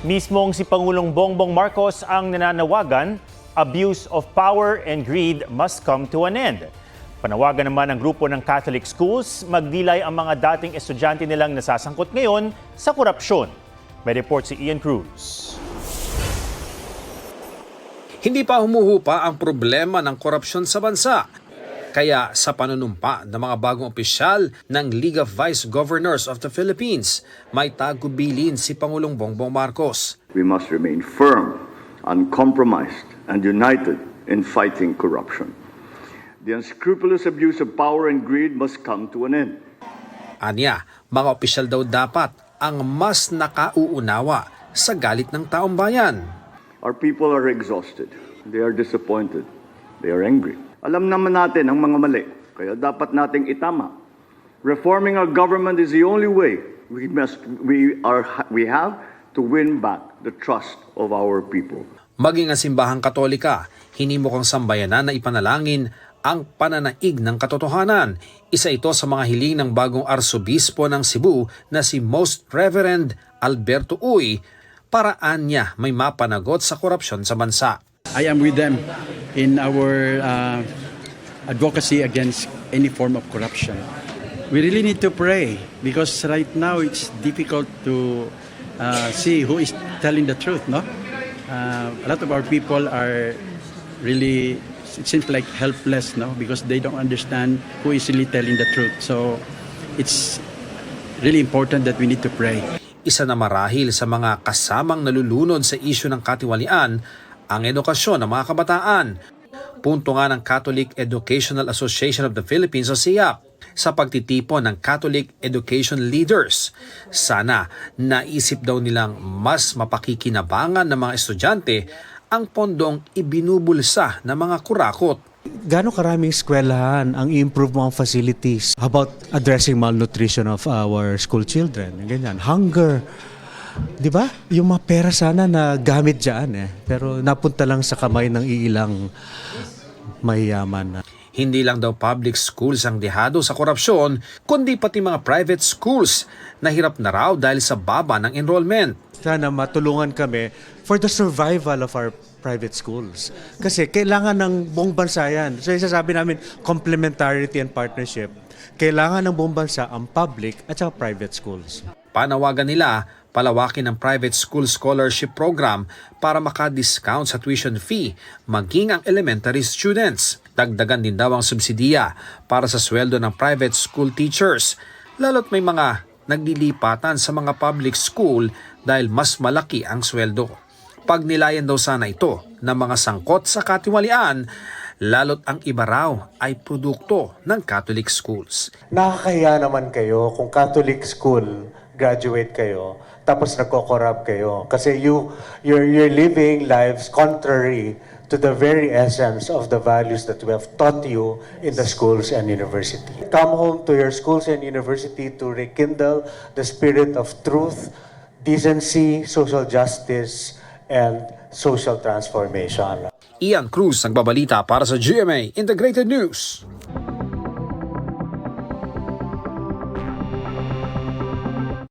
Mismong si Pangulong Bongbong Marcos ang nananawagan, abuse of power and greed must come to an end. Panawagan naman ng grupo ng Catholic schools, magdilay ang mga dating estudyante nilang nasasangkot ngayon sa korupsyon. May report si Ian Cruz. Hindi pa humuhupa ang problema ng korupsyon sa bansa. Kaya sa panunumpa ng mga bagong opisyal ng League of Vice Governors of the Philippines, may tagubilin si Pangulong Bongbong Marcos. We must remain firm, uncompromised, and united in fighting corruption. The unscrupulous abuse of power and greed must come to an end. Anya, mga opisyal daw dapat ang mas nakauunawa sa galit ng taong bayan. Our people are exhausted. They are disappointed. They are angry. Alam naman natin ang mga mali, kaya dapat nating itama. Reforming our government is the only way we have to win back the trust of our people. Maging ang simbahang Katolika, hinimok ang sambayanan na ipanalangin ang pananaig ng katotohanan. Isa ito sa mga hiling ng bagong arsobispo ng Cebu na si Most Reverend Alberto Uy, paraan niya may mapanagot sa korupsyon sa bansa. I am with them in our advocacy against any form of corruption. We really need to pray because right now it's difficult to see who is telling the truth, no? A lot of our people are really, it seems like helpless, no? Because they don't understand who is really telling the truth. So it's really important that we need to pray. Isa na marahil sa mga kasamang nalulunod sa isyu ng katiwalian ang edukasyon ng mga kabataan. Punto nga ng Catholic Educational Association of the Philippines o CEAP sa pagtitipon ng Catholic Education Leaders. Sana naisip daw nilang mas mapakikinabangan ng mga estudyante ang pondong ibinubulsa ng mga kurakot. Gano'ng karaming eskwelahan ang i-improve mo ang facilities about addressing malnutrition of our school children, ganyan, hunger. Di ba? Yung mga pera sana na gamit dyan pero napunta lang sa kamay ng iilang mayayaman. Hindi lang daw public schools ang dehado sa korupsyon, kundi pati mga private schools na hirap na raw dahil sa baba ng enrollment. Sana matulungan kami for the survival of our private schools. Kasi kailangan ng buong bansa yan. So isasabi namin, complementarity and partnership. Kailangan ng buong bansa ang public at saka private schools. Panawagan nila, palawakin ang private school scholarship program para maka-discount sa tuition fee, maging ang elementary students. Dagdagan din daw ang subsidiya para sa sweldo ng private school teachers, lalo't may mga naglilipatan sa mga public school dahil mas malaki ang sweldo. Pag nilayan daw sana ito ng mga sangkot sa katiwalian, lalo't ang iba raw ay produkto ng Catholic schools. Nakakahiya naman kayo kung Catholic school graduate kayo tapos nagko-corrupt kayo kasi you're living lives contrary to the very essence of the values that we have taught you in the schools and university. Come home to your schools and university to rekindle the spirit of truth, decency, social justice, and social transformation. Ian Cruz nagbabalita para sa GMA Integrated News.